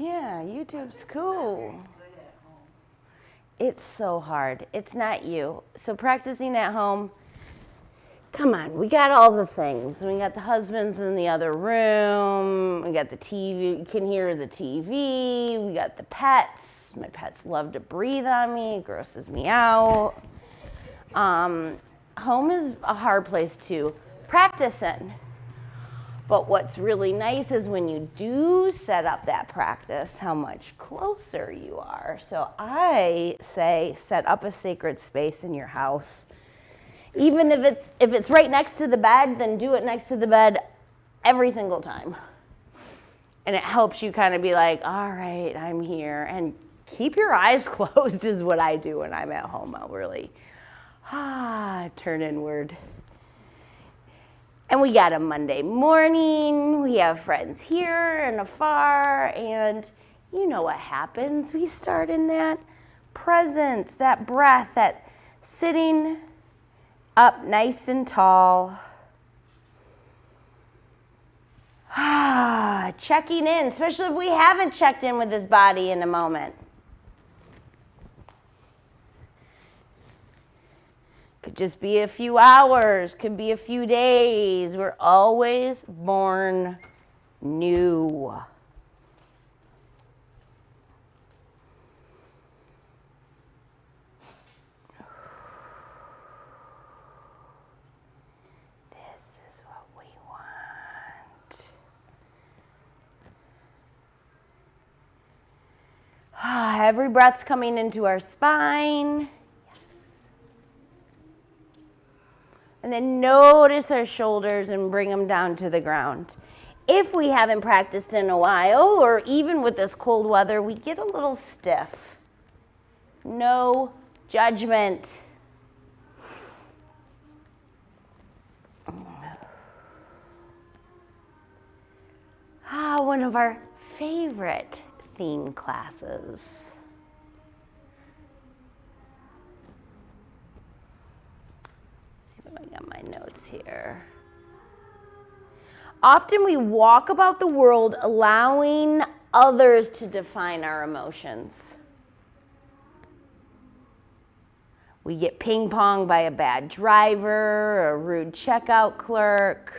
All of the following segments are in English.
Yeah, YouTube's cool. It's so hard. It's not you. So practicing at home, come on, we got all the things. We got the husbands in the other room. We got the TV. You can hear the TV. We got the pets. My pets love to breathe on me. It grosses me out. Home is a hard place to practice in. But what's really nice is when you do set up that practice, how much closer you are. So I say set up a sacred space in your house. Even if it's right next to the bed, then do it next to the bed every single time. And it helps you kind of be like, all right, I'm here. And keep your eyes closed is what I do when I'm at home. I'll really turn inward. And we got a Monday morning. We have friends here and afar. And you know what happens. We start in that presence, that breath, that sitting up nice and tall. Checking in, especially if we haven't checked in with this body in a moment. Could just be a few hours, could be a few days. We're always born new. This is what we want. Every breath's coming into our spine. And then notice our shoulders and bring them down to the ground. If we haven't practiced in a while, or even with this cold weather, we get a little stiff. No judgment. One of our favorite theme classes. I got my notes here. Often we walk about the world allowing others to define our emotions. We get ping-ponged by a bad driver, a rude checkout clerk,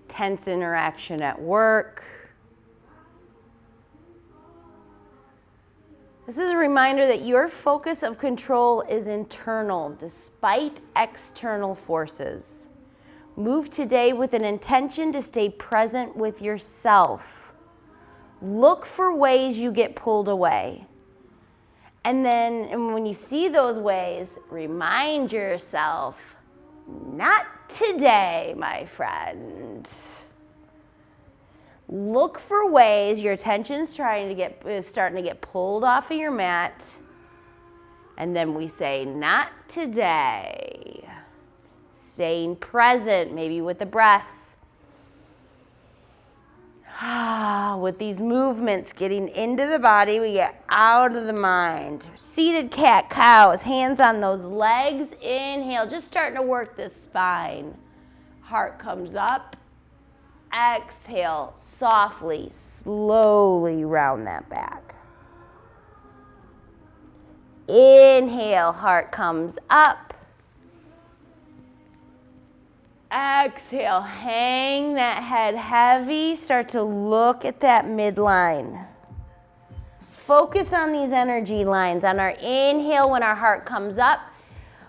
tense interaction at work. This is a reminder that your focus of control is internal, despite external forces. Move today with an intention to stay present with yourself. Look for ways you get pulled away. And when you see those ways, remind yourself, not today, my friend. Look for ways your attention's starting to get pulled off of your mat. And then we say, not today. Staying present, maybe with the breath. With these movements, getting into the body, we get out of the mind. Seated cat, cows, hands on those legs. Inhale, just starting to work the spine. Heart comes up. Exhale, softly, slowly round that back. Inhale, heart comes up. Exhale, hang that head heavy. Start to look at that midline. Focus on these energy lines. On our inhale, when our heart comes up,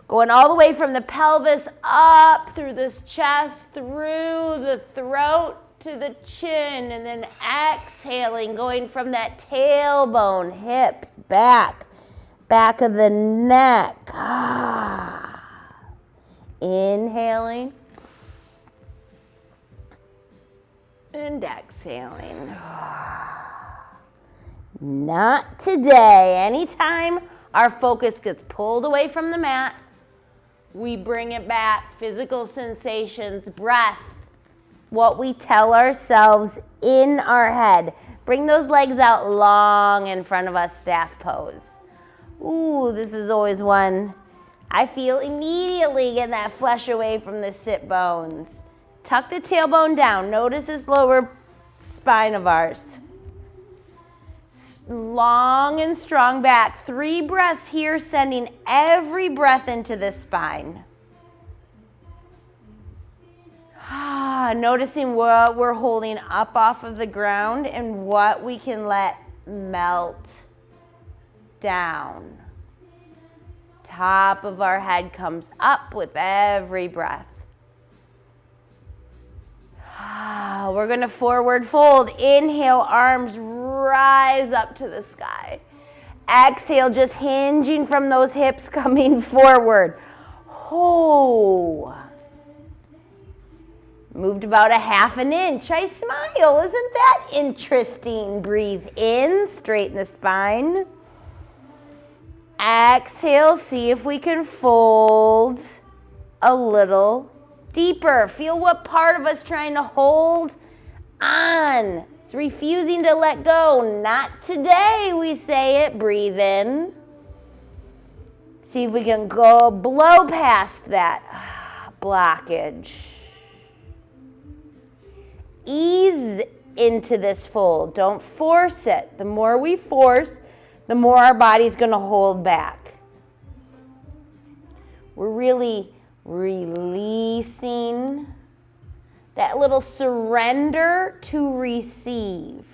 going all the way from the pelvis up through this chest, through the throat to the chin, and then exhaling, going from that tailbone, hips, back of the neck. Inhaling and exhaling. Not today. Anytime our focus gets pulled away from the mat, we bring it back. Physical sensations, breath, what we tell ourselves in our head. Bring those legs out long in front of us, staff pose. Ooh, this is always one. I feel immediately get that flesh away from the sit bones. Tuck the tailbone down. Notice this lower spine of ours. long and strong back. 3 breaths here, sending every breath into the spine. Noticing what we're holding up off of the ground and what we can let melt down. Top of our head comes up with every breath. We're going to forward fold. Inhale, arms rise up to the sky. Exhale, just hinging from those hips, coming forward. Moved about a half an inch. I smile. Isn't that interesting? Breathe in, straighten the spine. Exhale, see if we can fold a little deeper. Feel what part of us trying to hold on. It's refusing to let go. Not today, we say it. Breathe in. See if we can go blow past that blockage. Ease into this fold. Don't force it. The more we force, the more our body's going to hold back. We're really releasing that little surrender to receive.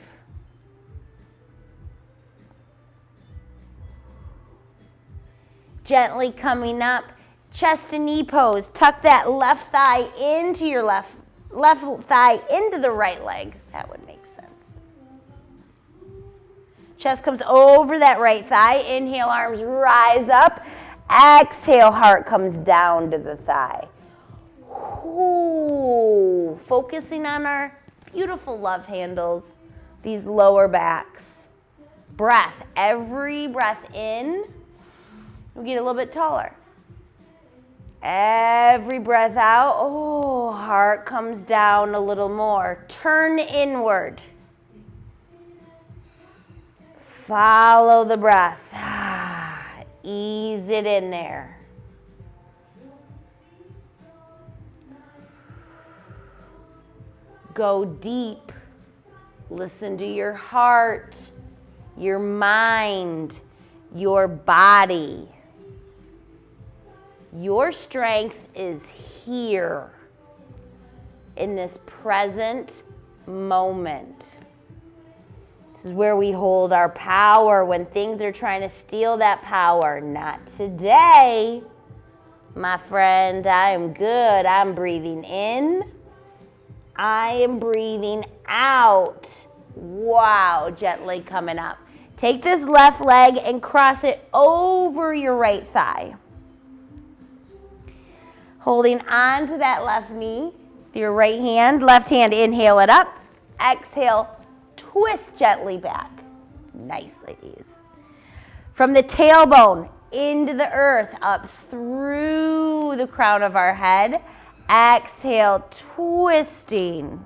Gently coming up, chest and knee pose. Tuck that left thigh into your left thigh into the right leg. That would make sense. Chest comes over that right thigh. Inhale, arms rise up. Exhale, heart comes down to the thigh. Focusing on our beautiful love handles, these lower backs. Breath. Every breath in, we get a little bit taller. Every breath out, heart comes down a little more. Turn inward. Follow the breath. Ease it in there. Go deep. Listen to your heart, your mind, your body. Your strength is here in this present moment. This is where we hold our power when things are trying to steal that power. Not today, my friend. I am good. I'm breathing in. I am breathing out. Wow, gently coming up. Take this left leg and cross it over your right thigh. Holding on to that left knee with your right hand. Left hand, inhale it up. Exhale, twist gently back. Nice, ladies. From the tailbone into the earth, up through the crown of our head. Exhale, twisting.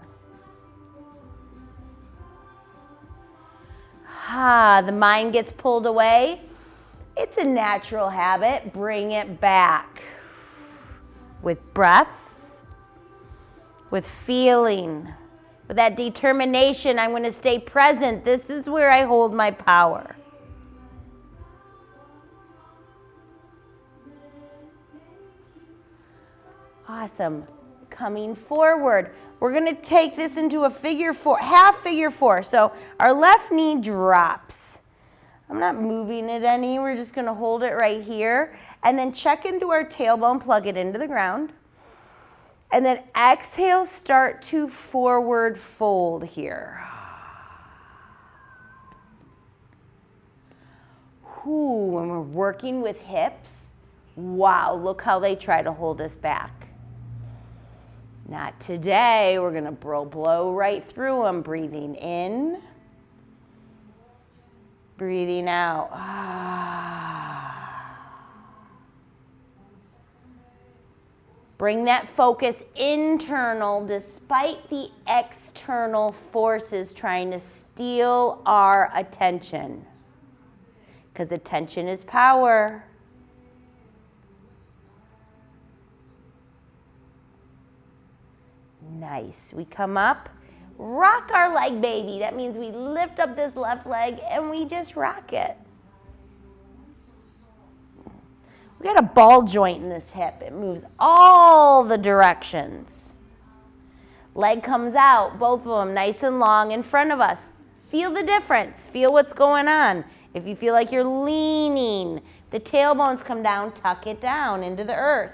The mind gets pulled away. It's a natural habit. Bring it back. With breath, with feeling, with that determination, I'm going to stay present. This is where I hold my power. Awesome. Coming forward. We're going to take this into a figure four, half figure four. So our left knee drops. I'm not moving it any. We're just going to hold it right here. And then check into our tailbone, plug it into the ground. And then exhale, start to forward fold here. When we're working with hips, wow, look how they try to hold us back. Not today. We're going to blow right through them. Breathing in. Breathing out. Bring that focus internal despite the external forces trying to steal our attention. Because attention is power. Nice. We come up. rock our leg, baby. That means we lift up this left leg and we just rock it. We got a ball joint in this hip. It moves all the directions. Leg comes out, both of them nice and long in front of us. Feel the difference. Feel what's going on. If you feel like you're leaning, the tailbones come down, tuck it down into the earth.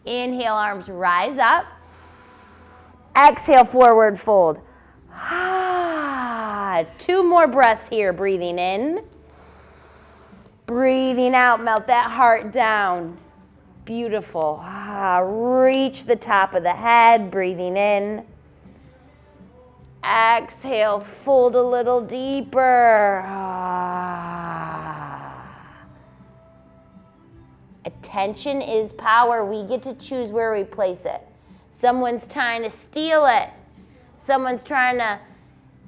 Inhale, arms rise up. Exhale, forward fold. Ah, 2 more breaths here. Breathing in. Breathing out, melt that heart down. Beautiful. Ah, reach the top of the head. Breathing in. Exhale, fold a little deeper. Ah. Attention is power. We get to choose where we place it. Someone's trying to steal it. Someone's trying to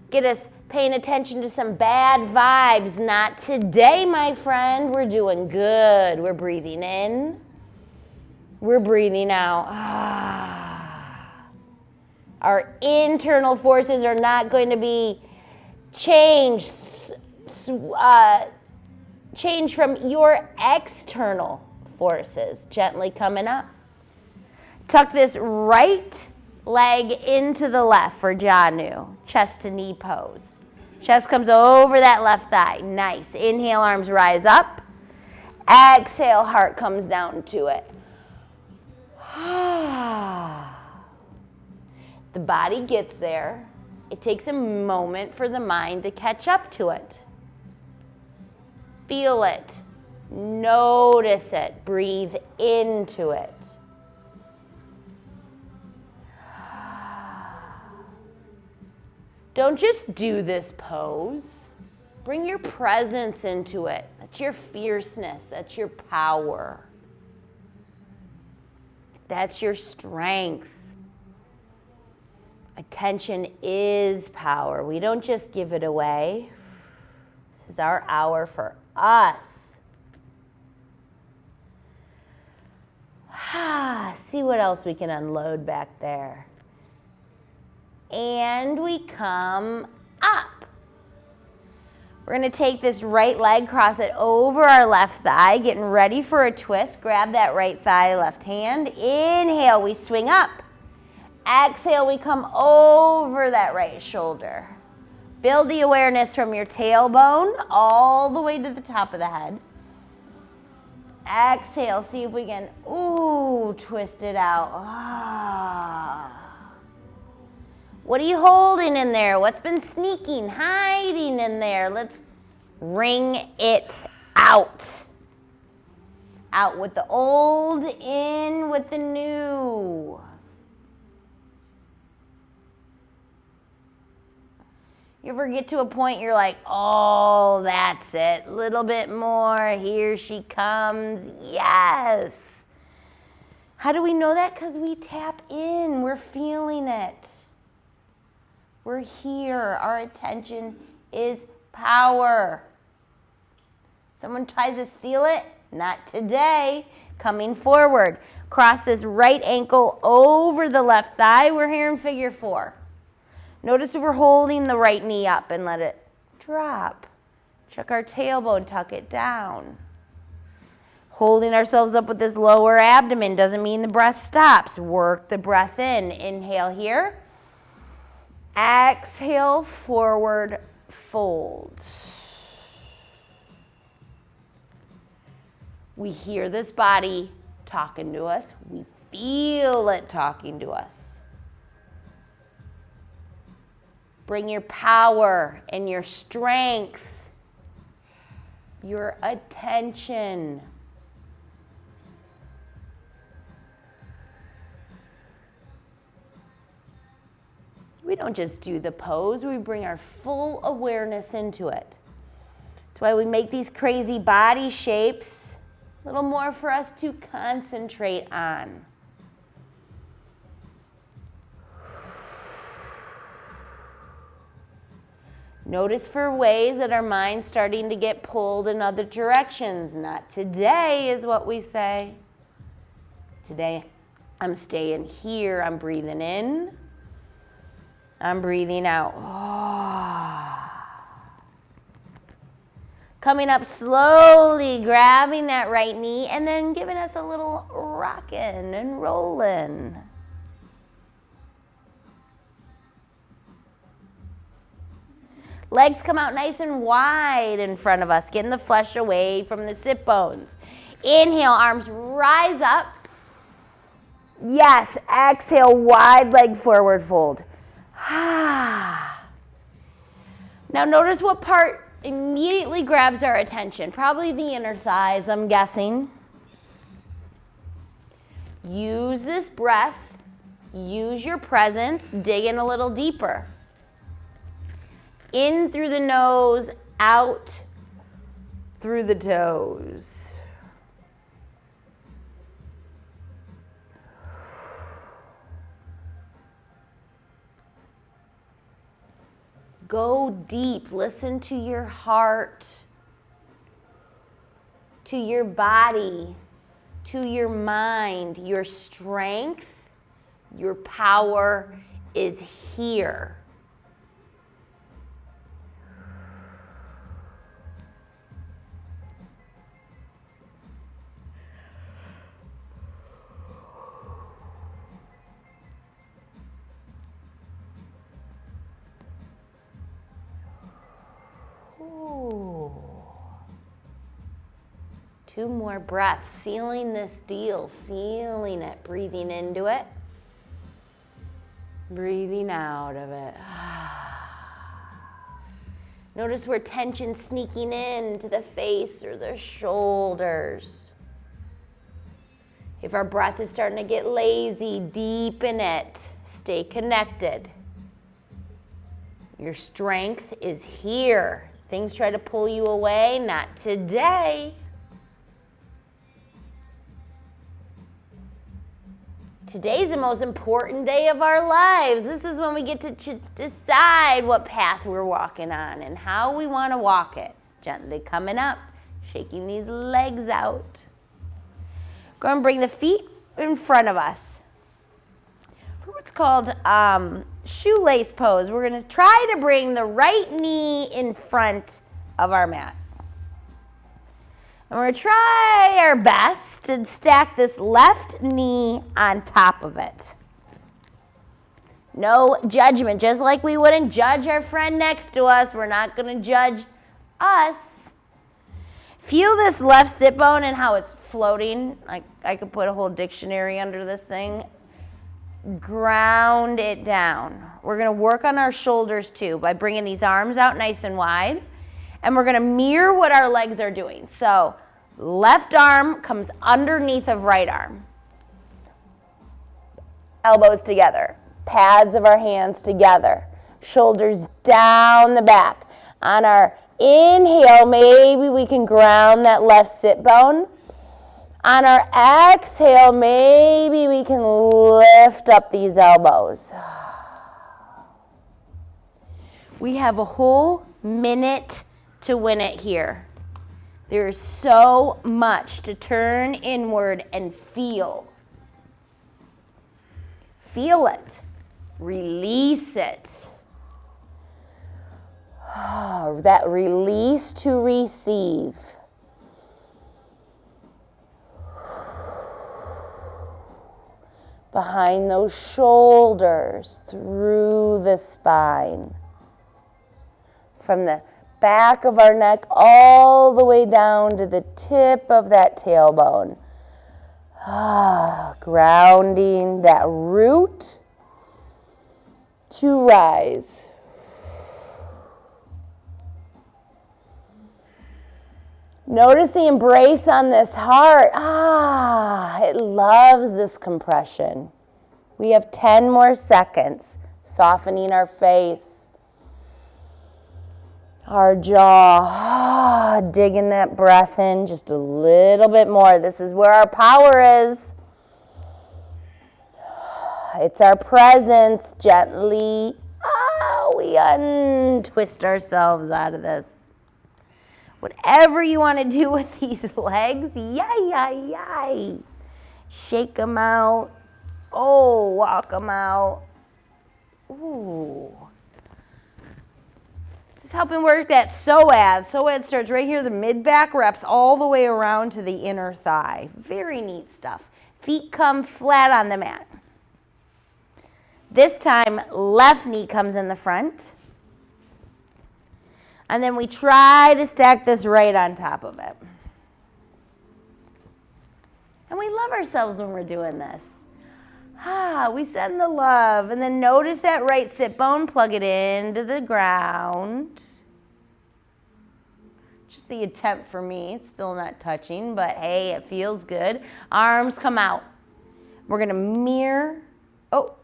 get us paying attention to some bad vibes. Not today, my friend. We're doing good. We're breathing in. We're breathing out. Ah. Our internal forces are not going to be changed from your external forces. Gently coming up. Tuck this right leg into the left for Janu. Chest to knee pose. Chest comes over that left thigh. Nice. Inhale, arms rise up. Exhale, heart comes down to it. The body gets there. It takes a moment for the mind to catch up to it. Feel it. Notice it. Breathe into it. Don't just do this pose. Bring your presence into it. That's your fierceness. That's your power. That's your strength. Attention is power. We don't just give it away. This is our hour for us. See what else we can unload back there. And we come up. We're going to take this right leg, cross it over our left thigh, getting ready for a twist. Grab that right thigh, left hand. Inhale, we swing up. Exhale, we come over that right shoulder. Build the awareness from your tailbone all the way to the top of the head. Exhale, see if we can, twist it out. What are you holding in there? What's been sneaking, hiding in there? Let's wring it out. Out with the old, in with the new. You ever get to a point you're like, oh, that's it. Little bit more. Here she comes. Yes. How do we know that? Because we tap in. We're feeling it. We're here. Our attention is power. Someone tries to steal it? Not today. Coming forward. Cross this right ankle over the left thigh. We're here in figure 4. Notice if we're holding the right knee up and let it drop. Check our tailbone, tuck it down. Holding ourselves up with this lower abdomen doesn't mean the breath stops. Work the breath in. Inhale here. Exhale, forward fold. We hear this body talking to us. We feel it talking to us. Bring your power and your strength, your attention. We don't just do the pose, we bring our full awareness into it. That's why we make these crazy body shapes, a little more for us to concentrate on. Notice for ways that our mind's starting to get pulled in other directions. Not today is what we say. Today, I'm staying here. I'm breathing in. I'm breathing out. Coming up slowly, grabbing that right knee, and then giving us a little rockin' and rollin'. Legs come out nice and wide in front of us, getting the flesh away from the sit bones. Inhale, arms rise up. Yes, exhale, wide leg forward fold. Now notice what part immediately grabs our attention. Probably the inner thighs, I'm guessing. Use this breath. Use your presence. Dig in a little deeper. In through the nose, out through the toes. Go deep. Listen to your heart, to your body, to your mind. Your strength, your power is here. Two more breaths, sealing this deal, feeling it, breathing into it, breathing out of it. Notice where tension's sneaking into the face or the shoulders. If our breath is starting to get lazy, deepen it. Stay connected. Your strength is here. Things try to pull you away, not today. Today's the most important day of our lives. This is when we get to decide what path we're walking on and how we want to walk it. Gently coming up, shaking these legs out. Go and bring the feet in front of us for what's called shoelace pose. We're going to try to bring the right knee in front of our mat. And we're going to try our best to stack this left knee on top of it. No judgment. Just like we wouldn't judge our friend next to us, we're not going to judge us. Feel this left sit bone and how it's floating. I could put a whole dictionary under this thing. Ground it down. We're going to work on our shoulders too by bringing these arms out nice and wide. And we're going to mirror what our legs are doing. So left arm comes underneath of right arm. Elbows together. Pads of our hands together. Shoulders down the back. On our inhale, maybe we can ground that left sit bone. On our exhale, maybe we can lift up these elbows. We have a whole minute to win it here. There's so much to turn inward and feel. Feel it. Release it. That release to receive. Behind those shoulders, through the spine. From the back of our neck all the way down to the tip of that tailbone. Grounding that root to rise. Notice the embrace on this heart. It loves this compression. We have 10 more seconds, softening our face, our jaw, digging that breath in just a little bit more. This is where our power is. It's our presence. Gently, we untwist ourselves out of this. Whatever you want to do with these legs, yay. Shake them out. Walk them out. Ooh. This is helping work that psoas. Psoas starts right here, the mid-back, wraps all the way around to the inner thigh. Very neat stuff. Feet come flat on the mat. This time, left knee comes in the front. And then we try to stack this right on top of it. And we love ourselves when we're doing this. We send the love. And then notice that right sit bone, plug it into the ground. Just the attempt for me. It's still not touching, but hey, it feels good. Arms come out. We're going to mirror. Oh,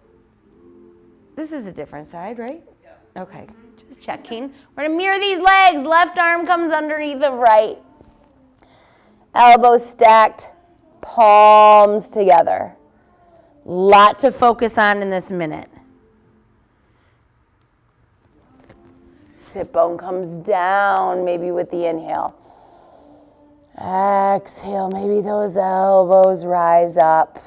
this is a different side, right? Yeah. Okay, just checking. We're going to mirror these legs. Left arm comes underneath the right. Elbows stacked, palms together. Lot to focus on in this minute. Sit bone comes down, maybe with the inhale. Exhale, maybe those elbows rise up.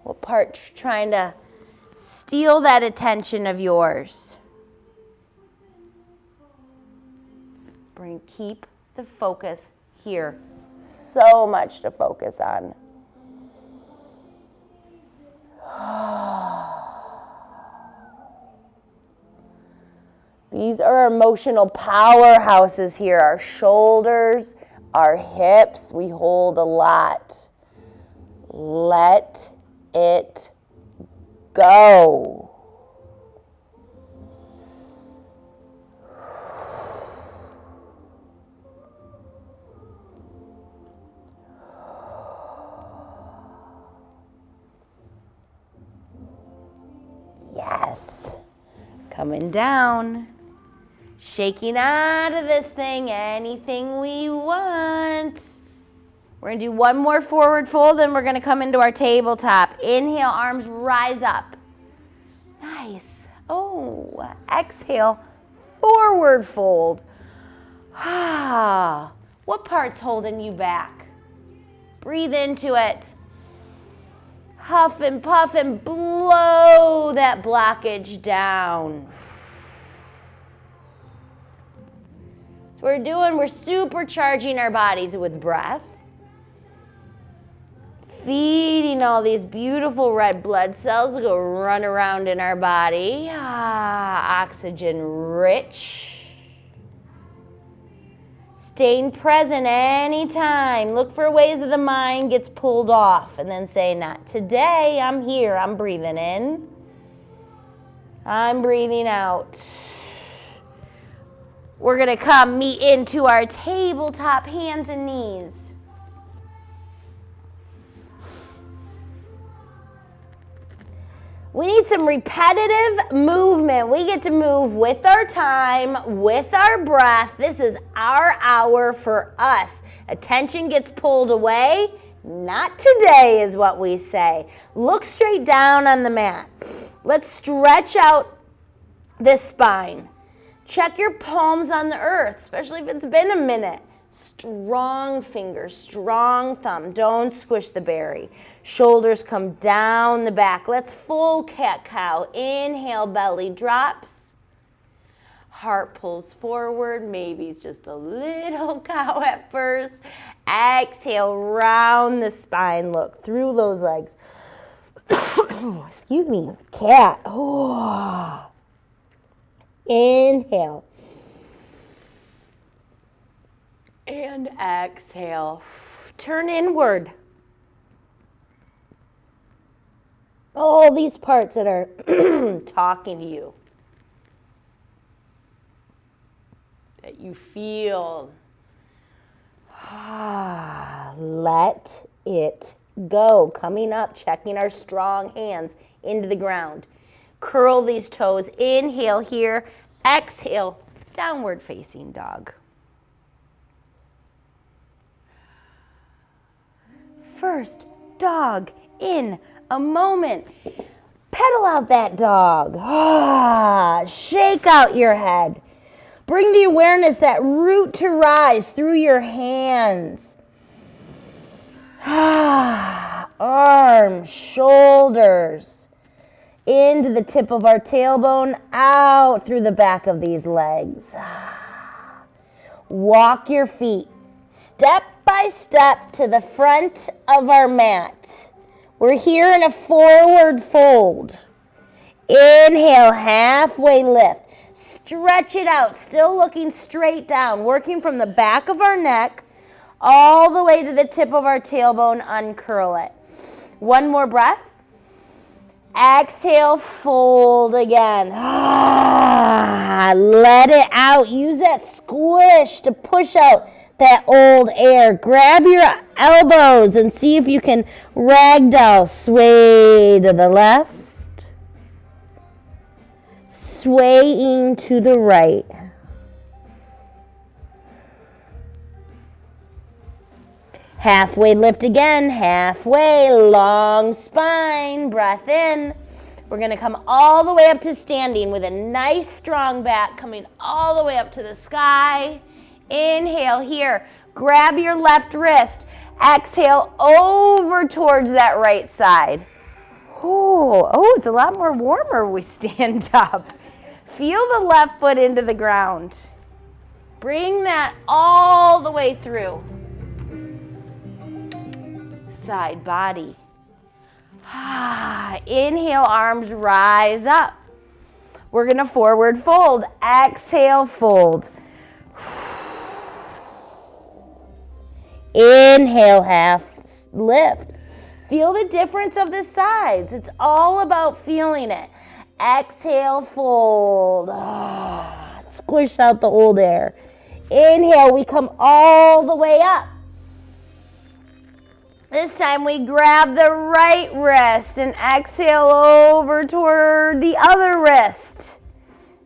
What part's trying to steal that attention of yours? Keep the focus here. So much to focus on. These are our emotional powerhouses here. Our shoulders, our hips, we hold a lot. Let it go. Yes. Coming down. Shaking out of this thing anything we want. We're going to do one more forward fold, then we're going to come into our tabletop. Inhale, arms rise up. Nice. Oh, exhale, forward fold. What part's holding you back? Breathe into it. Huff and puff and blow that blockage down. That's what we're doing. We're supercharging our bodies with breath. Feeding all these beautiful red blood cells to go run around in our body. Oxygen rich. Staying present anytime. Look for ways that the mind gets pulled off and then say, not today, I'm here. I'm breathing in. I'm breathing out. We're going to come meet into our tabletop, hands and knees. We need some repetitive movement. We get to move with our time, with our breath. This is our hour for us. Attention gets pulled away. Not today is what we say. Look straight down on the mat. Let's stretch out this spine. Check your palms on the earth, especially if it's been a minute. Strong fingers, strong thumb. Don't squish the berry. Shoulders come down the back. Let's full cat-cow. Inhale, belly drops. Heart pulls forward. Maybe it's just a little cow at first. Exhale, round the spine. Look through those legs. Excuse me. Cat. Oh. Inhale. And exhale. Turn inward. All these parts that are talking to you, that you feel. Let it go. Coming up, checking our strong hands into the ground. Curl these toes. Inhale here. Exhale, downward facing dog. First dog in a moment. Pedal out that dog. Shake out your head. Bring the awareness, that root to rise through your hands. Arms, shoulders, into the tip of our tailbone, out through the back of these legs. Walk your feet step by step to the front of our mat. We're here in a forward fold. Inhale, halfway lift. Stretch it out, still looking straight down, working from the back of our neck all the way to the tip of our tailbone, uncurl it. One more breath. Exhale, fold again. Let it out. Use that squish to push out that old air. Grab your elbows and see if you can ragdoll. Sway to the left. Swaying to the right. Halfway lift again, halfway, long spine, breath in. We're gonna come all the way up to standing with a nice strong back coming all the way up to the sky. Inhale here, grab your left wrist. Exhale over towards that right side. Oh, it's a lot more warmer when we stand up. Feel the left foot into the ground. Bring that all the way through. Side body. Inhale, arms rise up. We're going to forward fold. Exhale, fold. Inhale, half lift. Feel the difference of the sides. It's all about feeling it. Exhale, fold. Squish out the old air. Inhale, we come all the way up. This time we grab the right wrist and exhale over toward the other wrist.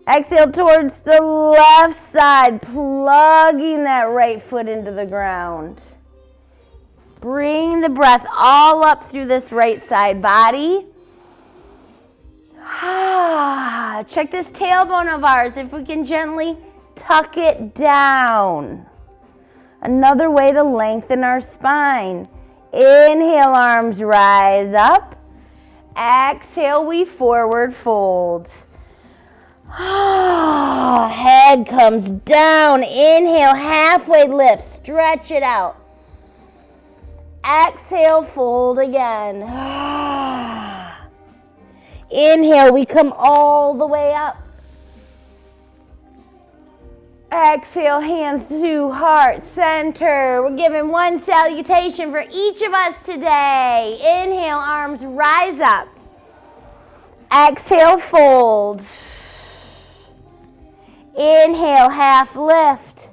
Exhale towards the left side, plugging that right foot into the ground. Bring the breath all up through this right side body. Check this tailbone of ours, if we can gently tuck it down. Another way to lengthen our spine. Inhale, arms rise up. Exhale, we forward fold. Head comes down. Inhale, halfway lift. Stretch it out. Exhale, fold again. Inhale, we come all the way up. Exhale, hands to heart center. We're giving one salutation for each of us today. Inhale, arms rise up. Exhale, fold. Inhale, half lift.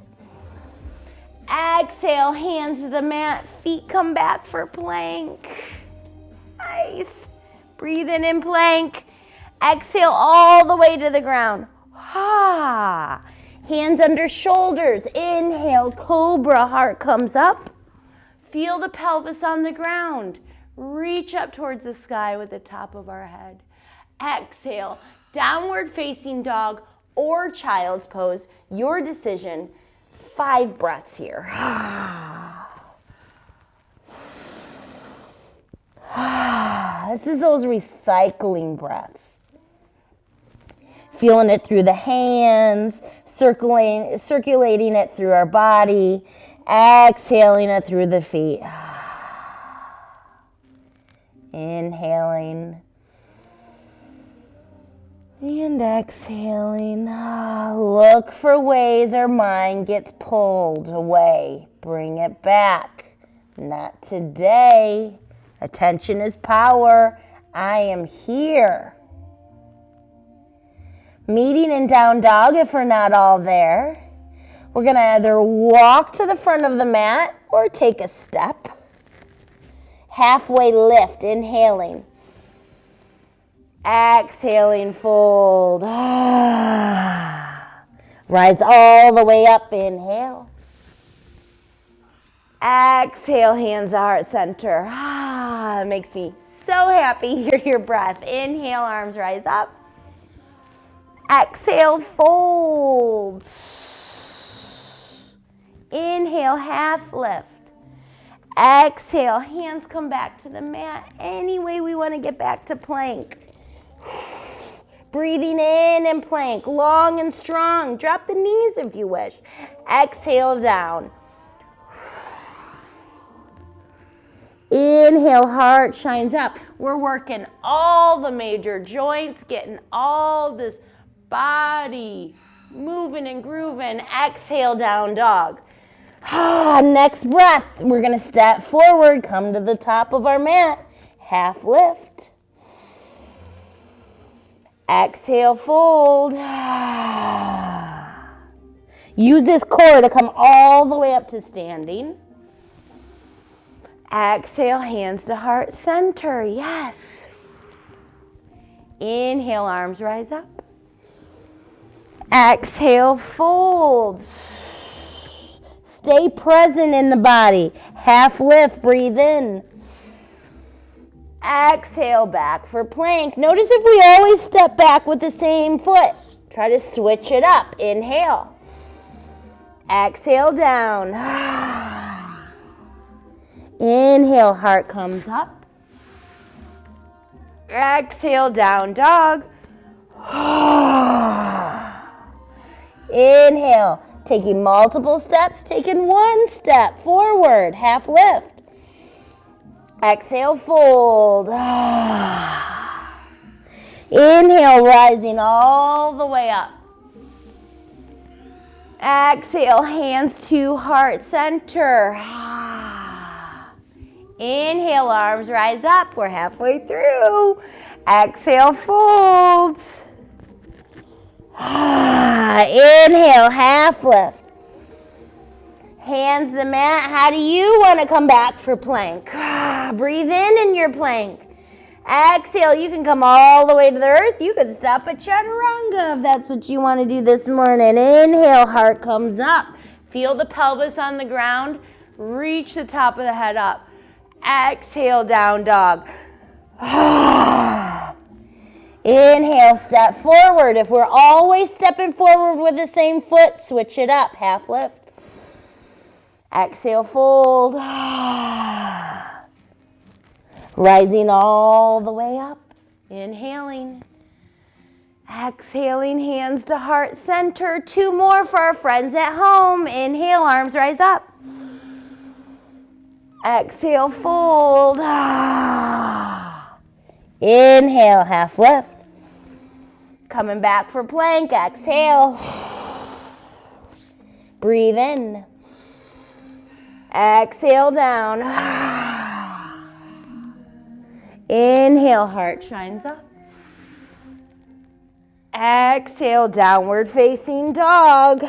Exhale, hands to the mat. Feet come back for plank. Nice. Breathe in plank. Exhale all the way to the ground. Hands under shoulders. Inhale, cobra, heart comes up. Feel the pelvis on the ground. Reach up towards the sky with the top of our head. Exhale, downward facing dog or child's pose. Your decision. 5 breaths here. This is those recycling breaths. Feeling it through the hands, circulating it through our body, exhaling it through the feet. Inhaling and exhaling. Look for ways our mind gets pulled away. Bring it back. Not today. Attention is power. I am here. Meeting in down dog if we're not all there. We're going to either walk to the front of the mat or take a step. Halfway lift, inhaling. Exhaling, fold. Rise all the way up, inhale. Exhale, hands to heart center. It makes me so happy. Hear your breath. Inhale, arms rise up. Exhale, fold. Inhale, half lift. Exhale, hands come back to the mat. Any way we want to get back to plank. Breathing in and plank, long and strong. Drop the knees if you wish. Exhale down. Inhale, heart shines up. We're working all the major joints, getting all this body moving and grooving. Exhale, down dog. Next breath, we're going to step forward, come to the top of our mat. Half lift. Exhale, fold. Use this core to come all the way up to standing. Exhale, hands to heart center. Yes. Inhale, arms rise up. Exhale, fold. Stay present in the body. Half lift, breathe in. Exhale, back for plank. Notice if we always step back with the same foot. Try to switch it up. Inhale. Exhale, down. Inhale, heart comes up. Exhale, down dog. Inhale, taking multiple steps, taking one step forward, half lift. Exhale, fold. Inhale, rising all the way up. Exhale, hands to heart center. Inhale, arms rise up. We're halfway through. Exhale, folds. Inhale, half lift. Hands to the mat. How do you want to come back for plank? Breathe in your plank. Exhale, you can come all the way to the earth. You can stop at chaturanga if that's what you want to do this morning. Inhale, heart comes up. Feel the pelvis on the ground. Reach the top of the head up. Exhale, down dog. Inhale, step forward. If we're always stepping forward with the same foot, switch it up. Half lift. Exhale, fold. Rising all the way up. Inhaling. Exhaling, hands to heart center. 2 more for our friends at home. Inhale, arms rise up. Exhale, fold. Inhale, half lift. Coming back for plank. Exhale. Breathe in. Exhale, down. Inhale, heart shines up. Exhale, downward facing dog.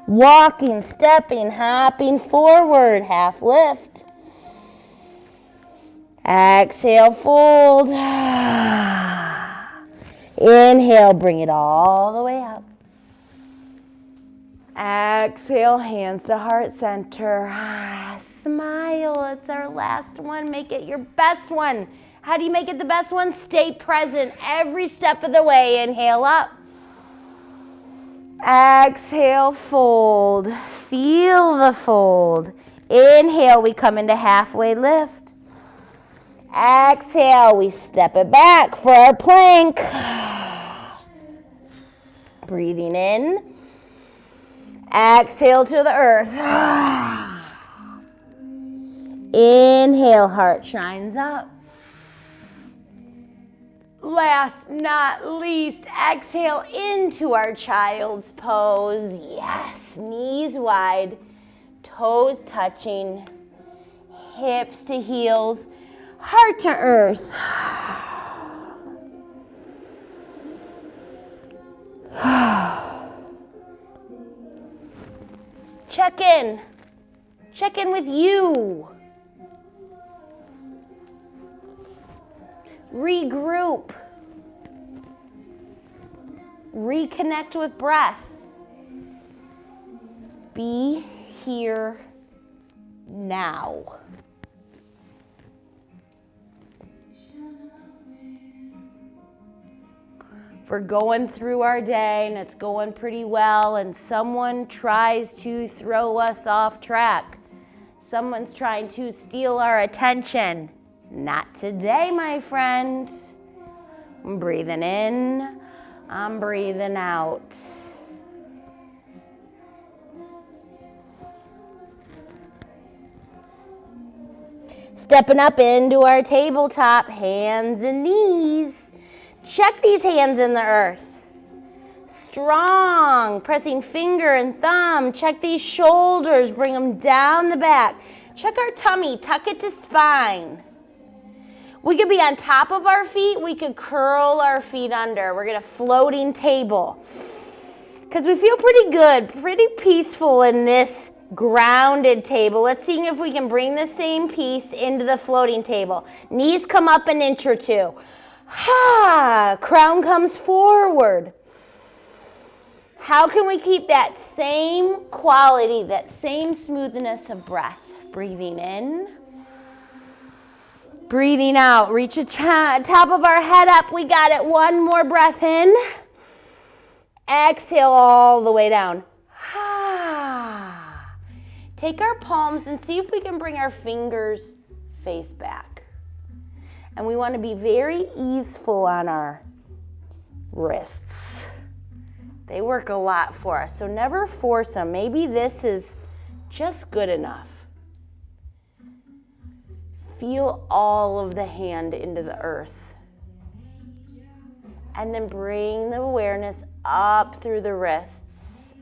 Walking, stepping, hopping forward, half lift. Exhale, fold. Inhale, bring it all the way up. Exhale, hands to heart center. Smile, it's our last one. Make it your best one. How do you make it the best one? Stay present every step of the way. Inhale up. Exhale, fold. Feel the fold. Inhale, we come into halfway lift. Exhale, we step it back for our plank. Breathing in. Exhale to the earth. Inhale, heart shines up. Last, not least, exhale into our child's pose. Yes, knees wide, toes touching, hips to heels, heart to earth. Check in. Check in with you. Regroup. Reconnect with breath. Be here now. If we're going through our day and it's going pretty well and someone tries to throw us off track, Someone's trying to steal our attention. Not today, my friend. I'm breathing in, I'm breathing out. Stepping up into our tabletop, hands and knees. Check these hands in the earth. Strong, pressing finger and thumb. Check these shoulders, bring them down the back. Check our tummy, tuck it to spine. We could be on top of our feet. We could curl our feet under. We're gonna floating table. Because we feel pretty good, pretty peaceful in this grounded table. Let's see if we can bring the same piece into the floating table. Knees come up an inch or two. Crown comes forward. How can we keep that same quality, that same smoothness of breath? Breathing in. Breathing out, reach the top of our head up. We got it. One more breath in. Exhale all the way down. Take our palms and see if we can bring our fingers face back. And we want to be very easeful on our wrists. They work a lot for us, so never force them. Maybe this is just good enough. Feel all of the hand into the earth. And then bring the awareness up through the wrists.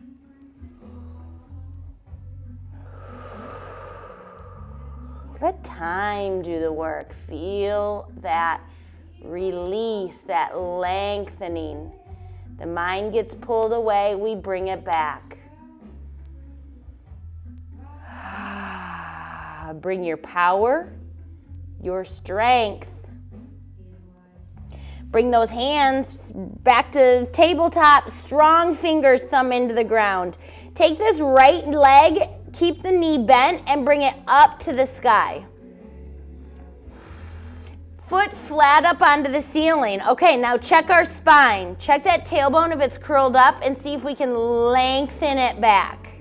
Let time do the work. Feel that release, that lengthening. The mind gets pulled away, we bring it back. Bring your power, your strength. Bring those hands back to tabletop, strong fingers, thumb into the ground. Take this right leg, keep the knee bent, and bring it up to the sky. Foot flat up onto the ceiling. Okay, now check our spine. Check that tailbone if it's curled up and see if we can lengthen it back.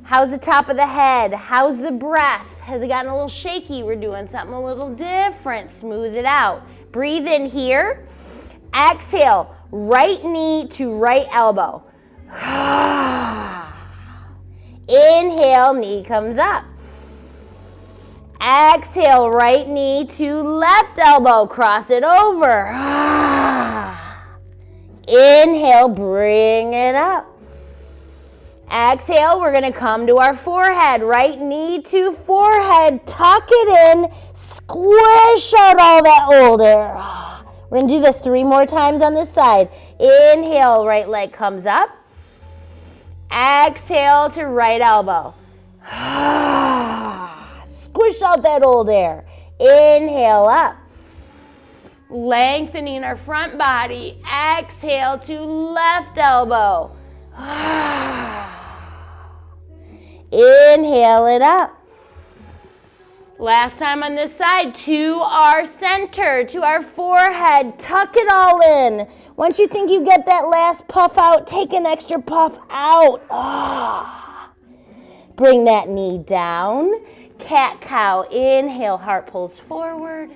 How's the top of the head? How's the breath? Has it gotten a little shaky? We're doing something a little different. Smooth it out. Breathe in here. Exhale, right knee to right elbow. Inhale, knee comes up. Exhale, right knee to left elbow. Cross it over. Inhale, bring it up. Exhale, we're going to come to our forehead. Right knee to forehead. Tuck it in. Squish out all that old air. We're going to do this 3 more times on this side. Inhale, right leg comes up. Exhale to right elbow. Squish out that old air. Inhale up. Lengthening our front body. Exhale to left elbow. Inhale it up. Last time on this side, to our center, to our forehead. Tuck it all in. Once you think you get that last puff out, take an extra puff out. Bring that knee down. Cat-cow. Inhale, heart pulls forward.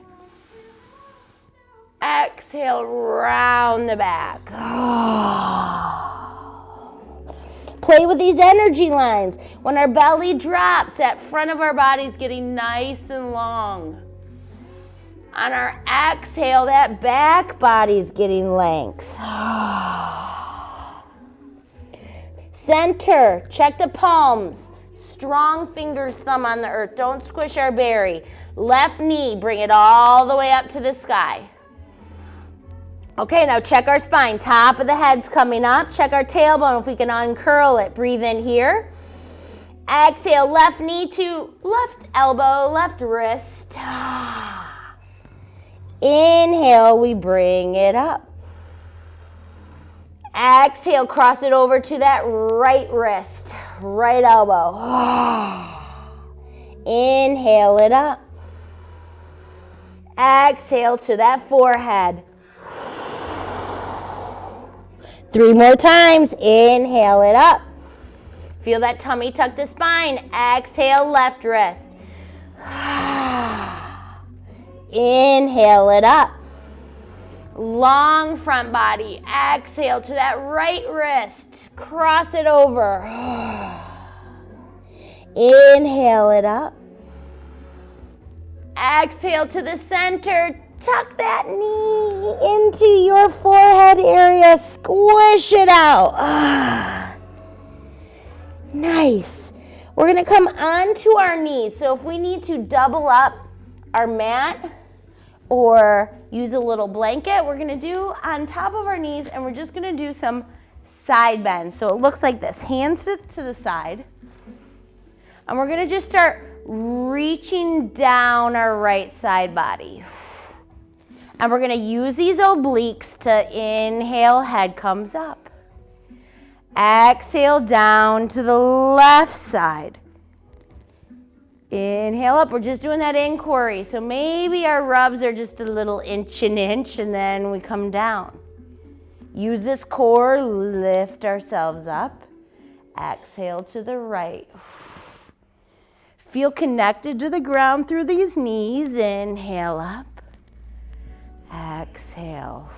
Exhale, round the back. Play with these energy lines. When our belly drops, that front of our body's getting nice and long. On our exhale, that back body's getting length. Center, check the palms. Strong fingers, thumb on the earth. Don't squish our berry. Left knee, bring it all the way up to the sky. Okay, now check our spine. Top of the head's coming up. Check our tailbone if we can uncurl it. Breathe in here. Exhale, left knee to left elbow, left wrist. Inhale, we bring it up. Exhale, cross it over to that right wrist, right elbow. Inhale it up. Exhale to that forehead. 3 more times. Inhale it up. Feel that tummy tuck to spine. Exhale, left wrist. Inhale it up. Long front body. Exhale to that right wrist. Cross it over. Inhale it up. Exhale to the center. Tuck that knee into your forehead area. Squish it out. Nice. We're going to come onto our knees. So if we need to double up our mat or use a little blanket, we're going to do on top of our knees, and we're just going to do some side bends. So it looks like this. Hands to the side. And we're going to just start reaching down our right side body. And we're going to use these obliques to inhale, head comes up. Exhale down to the left side. Inhale up. We're just doing that inquiry. So maybe our rubs are just a little inch and then we come down. Use this core, lift ourselves up. Exhale to the right. Feel connected to the ground through these knees. Inhale up. Exhale.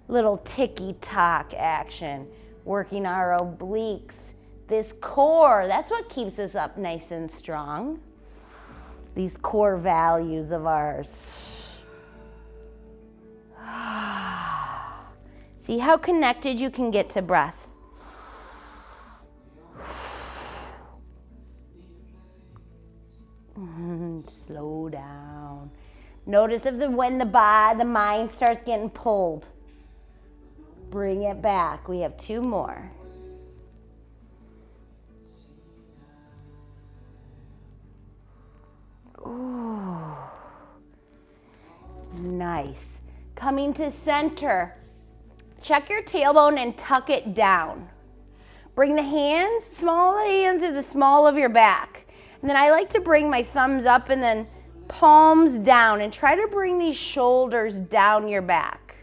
Little ticky-tock action. Working our obliques. This core, that's what keeps us up nice and strong. These core values of ours. See how connected you can get to breath. Slow down. Notice when the mind starts getting pulled. Bring it back. We have 2 more. Ooh. Nice. Coming to center. Check your tailbone and tuck it down. Bring the hands, small hands to the small of your back. And then I like to bring my thumbs up and then palms down and try to bring these shoulders down your back.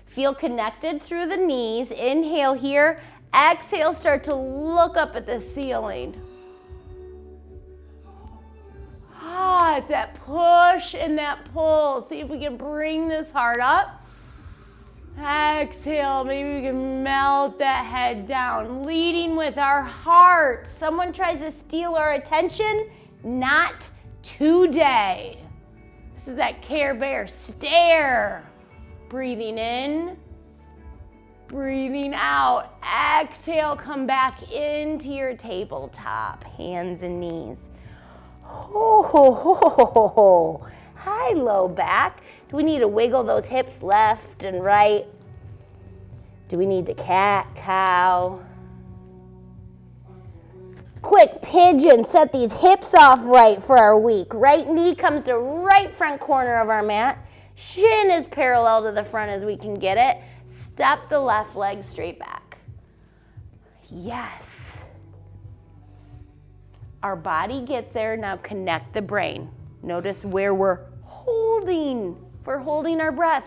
Feel connected through the knees. Inhale here. Exhale, start to look up at the ceiling. It's that push and that pull. See if we can bring this heart up. Exhale, maybe we can melt that head down, leading with our heart. Someone tries to steal our attention, not today. This is that Care Bear stare. Breathing in, breathing out. Exhale, come back into your tabletop, hands and knees. Ho, ho, ho, ho, ho, ho. Hi, low back. Do we need to wiggle those hips left and right? Do we need to cat, cow? Quick pigeon, set these hips off right for our week. Right knee comes to right front corner of our mat. Shin is parallel to the front as we can get it. Step the left leg straight back. Yes. Our body gets there. Now connect the brain. Notice where we're holding. If we're holding our breath.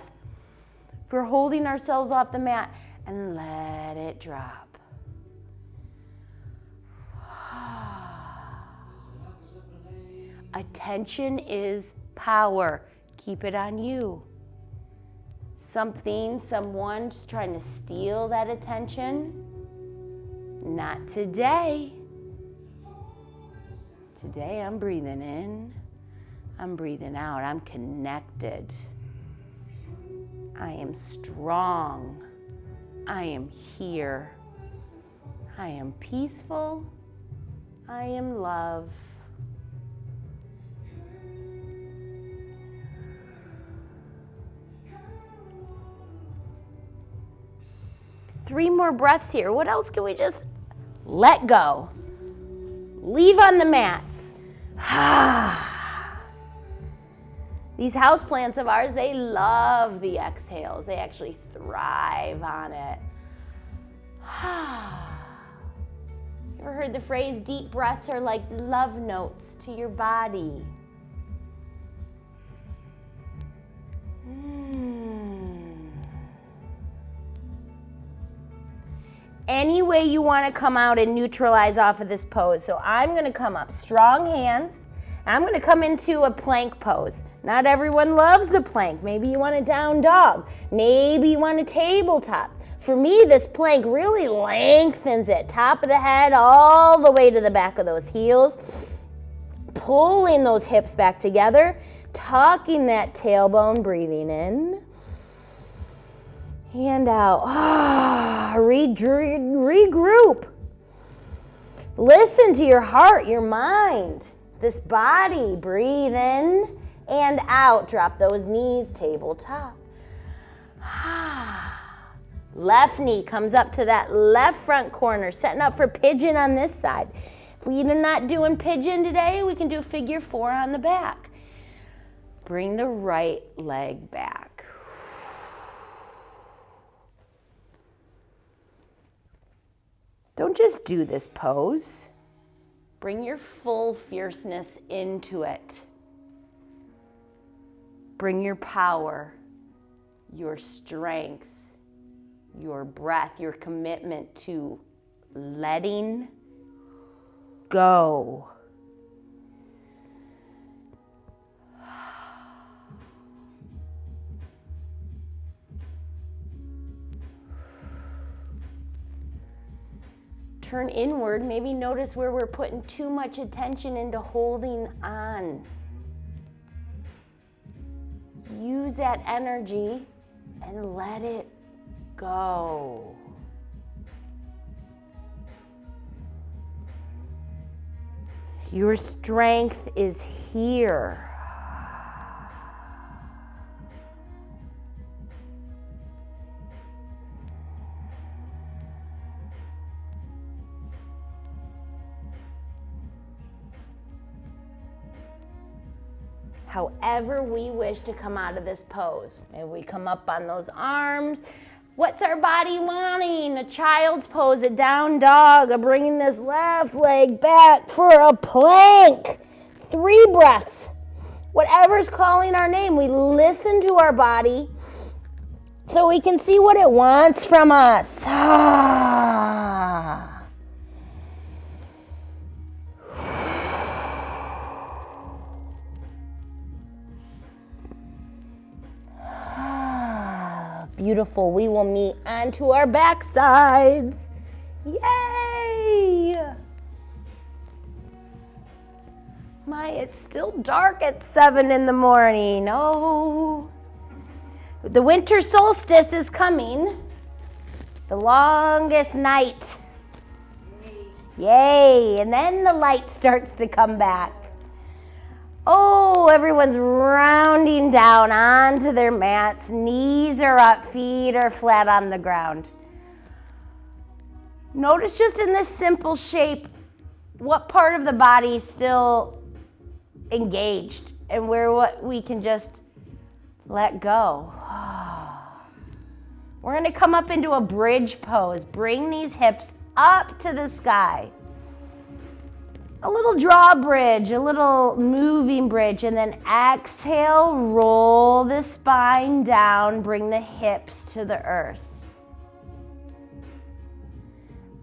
If we're holding ourselves off the mat. And let it drop. Attention is power. Keep it on you. Someone's trying to steal that attention. Not today. Today I'm breathing in. I'm breathing out. I'm connected. I am strong. I am here. I am peaceful. I am love. Three more breaths here. What else can we just let go? Leave on the mats. These houseplants of ours, they love the exhales. They actually thrive on it. You ever heard the phrase, deep breaths are like love notes to your body? any way you want to come out and neutralize off of this pose. So I'm going to come up, strong hands. I'm going to come into a plank pose. Not everyone loves the plank. Maybe you want a down dog. Maybe you want a tabletop. For me, this plank really lengthens it. Top of the head all the way to the back of those heels. Pulling those hips back together. Tucking that tailbone, breathing in. Hand out. Regroup. Listen to your heart, your mind, this body. Breathe in and out. Drop those knees, tabletop. Left knee comes up to that left front corner, setting up for pigeon on this side. If we're not doing pigeon today, we can do figure 4 on the back. Bring the right leg back. Don't just do this pose. Bring your full fierceness into it. Bring your power, your strength, your breath, your commitment to letting go. Turn inward, maybe notice where we're putting too much attention into holding on. Use that energy and let it go. Your strength is here. However we wish to come out of this pose. Maybe we come up on those arms. What's our body wanting? A child's pose, a down dog, a bringing this left leg back for a plank. 3 breaths. Whatever's calling our name, we listen to our body so we can see what it wants from us. Beautiful. We will meet onto our back sides. Yay! It's still dark at 7 in the morning. Oh. The winter solstice is coming. The longest night. Yay! And then the light starts to come back. Oh, everyone's rounding down onto their mats. Knees are up, feet are flat on the ground. Notice just in this simple shape, what part of the body is still engaged and what we can just let go. We're going to come up into a bridge pose. Bring these hips up to the sky. A little drawbridge, a little moving bridge, and then exhale, roll the spine down, bring the hips to the earth.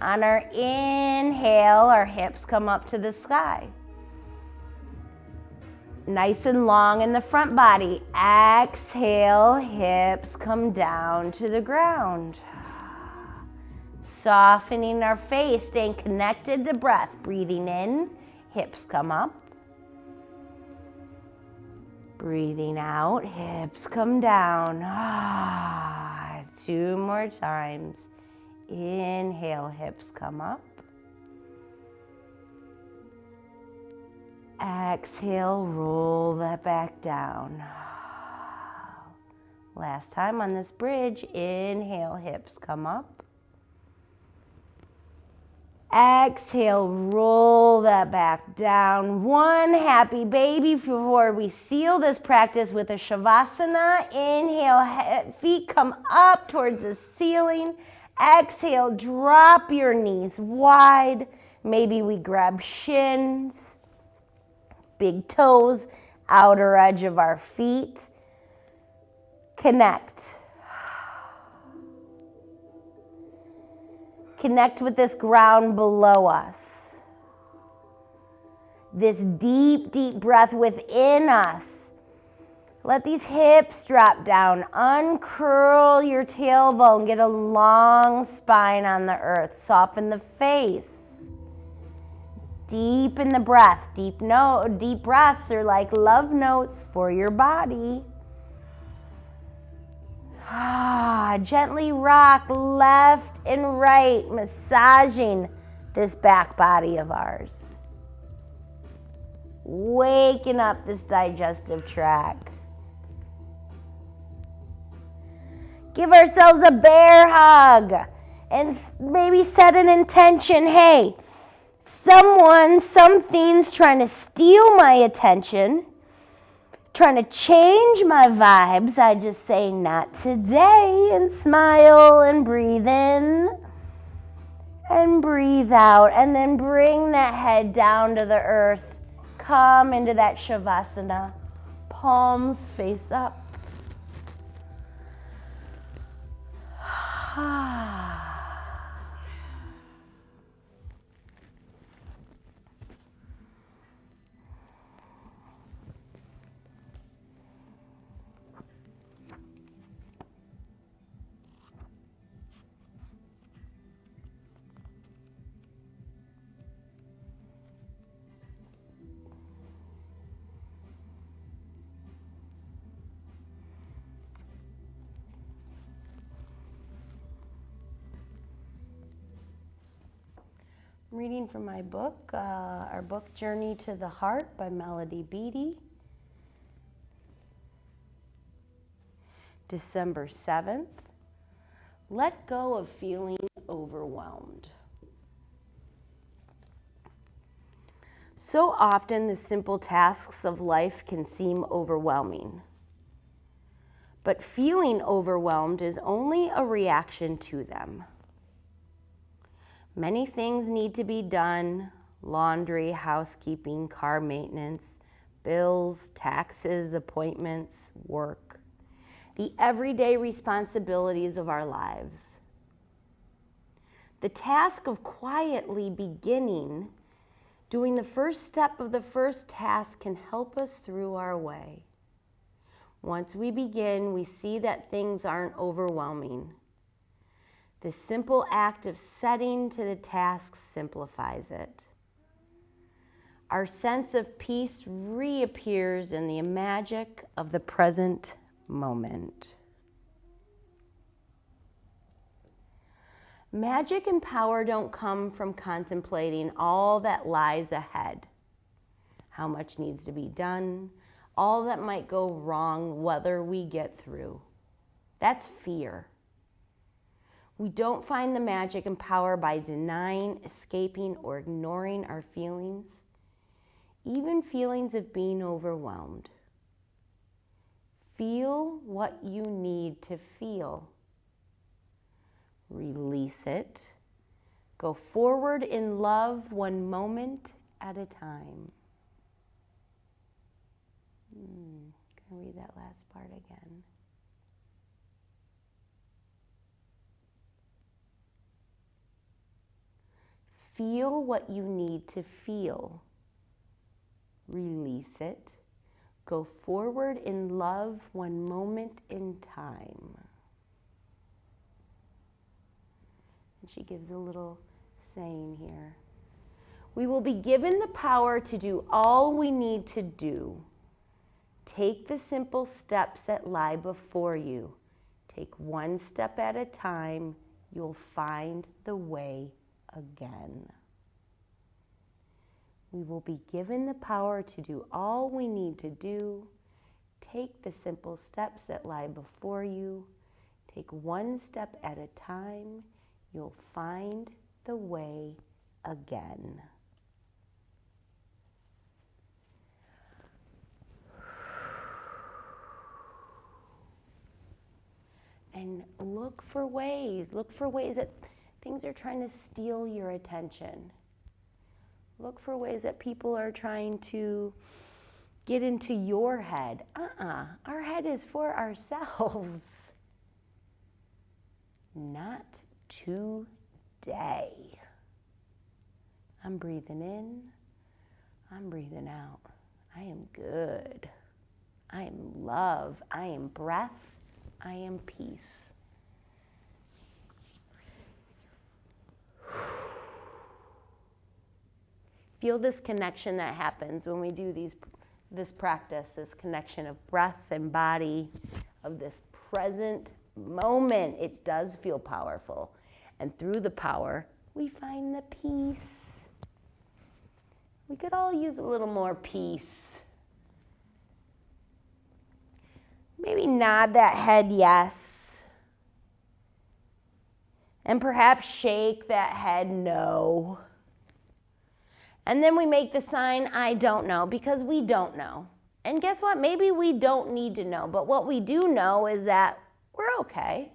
On our inhale, our hips come up to the sky. Nice and long in the front body. Exhale, hips come down to the ground. Softening our face, staying connected to breath. Breathing in, hips come up. Breathing out, hips come down. 2 more times. Inhale, hips come up. Exhale, roll that back down. Last time on this bridge. Inhale, hips come up. Exhale, roll that back down. 1 happy baby before we seal this practice with a Shavasana. Inhale, feet come up towards the ceiling. Exhale, drop your knees wide. Maybe we grab shins, big toes, outer edge of our feet. Connect. Connect with this ground below us. This deep, deep breath within us. Let these hips drop down. Uncurl your tailbone. Get a long spine on the earth. Soften the face. Deepen the breath. Deep breaths are like love notes for your body. Gently rock left and right, massaging this back body of ours. Waking up this digestive tract. Give ourselves a bear hug and maybe set an intention. Hey, something's trying to steal my attention, trying to change my vibes. I just say, not today, and smile and breathe in and breathe out. And then bring that head down to the earth. Come into that Shavasana, palms face up. I'm reading from my book, our book Journey to the Heart by Melody Beattie. December 7th. Let go of feeling overwhelmed. So often the simple tasks of life can seem overwhelming. But feeling overwhelmed is only a reaction to them. Many things need to be done: laundry, housekeeping, car maintenance, bills, taxes, appointments, work. The everyday responsibilities of our lives. The task of quietly beginning, doing the first step of the first task, can help us through our way. Once we begin, we see that things aren't overwhelming. The simple act of setting to the task simplifies it. Our sense of peace reappears in the magic of the present moment. Magic and power don't come from contemplating all that lies ahead, how much needs to be done, all that might go wrong, whether we get through. That's fear. We don't find the magic and power by denying, escaping, or ignoring our feelings, even feelings of being overwhelmed. Feel what you need to feel. Release it. Go forward in love, one moment at a time. Can I read that last part again? Feel what you need to feel. Release it. Go forward in love, one moment in time. And she gives a little saying here. We will be given the power to do all we need to do. Take the simple steps that lie before you. Take one step at a time. You'll find the way again. We will be given the power to do all we need to do. Take the simple steps that lie before you. Take one step at a time. You'll find the way again. And look for ways that things are trying to steal your attention. Look for ways that people are trying to get into your head. Our head is for ourselves. Not today. day. I'm breathing in. I'm breathing out. I am good. I am love. I am breath. I am peace. Feel this connection that happens when we do this practice, this connection of breath and body, of this present moment. It does feel powerful. And through the power, we find the peace. We could all use a little more peace. Maybe nod that head yes. And perhaps shake that head no. And then we make the sign, I don't know, because we don't know. And guess what? Maybe we don't need to know. But what we do know is that we're okay.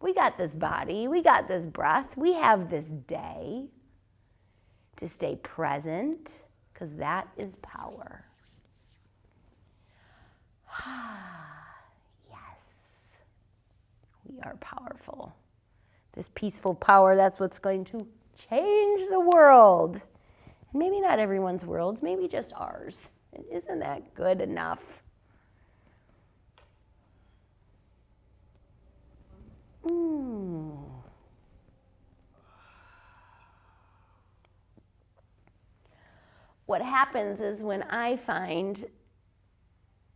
We got this body. We got this breath. We have this day to stay present, because that is power. Yes. We are powerful. This peaceful power, that's what's going to change the world. Maybe not everyone's worlds, maybe just ours. Isn't that good enough? What happens is when I find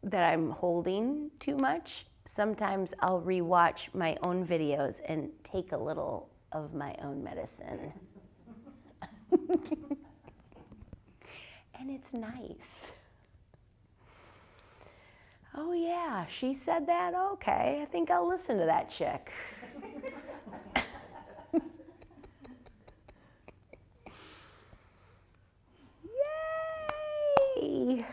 that I'm holding too much, sometimes I'll rewatch my own videos and take a little of my own medicine. And it's nice. Oh yeah, she said that? Okay, I think I'll listen to that chick. Yay!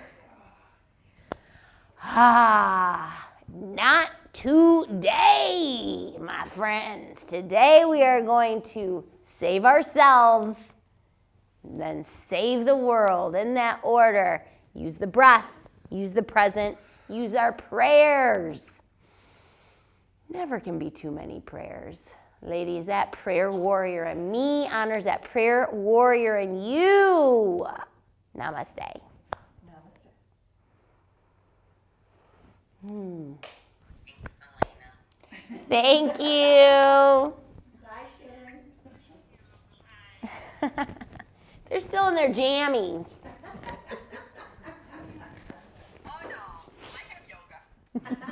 Not today, my friends. Today we are going to save ourselves, then save the world in that order. Use the breath, use the present, use our prayers. Never can be too many prayers. Ladies, that prayer warrior in me honors that prayer warrior in you. Namaste. Thank you. Bye, Sharon. They're still in their jammies. Oh no, I have yoga.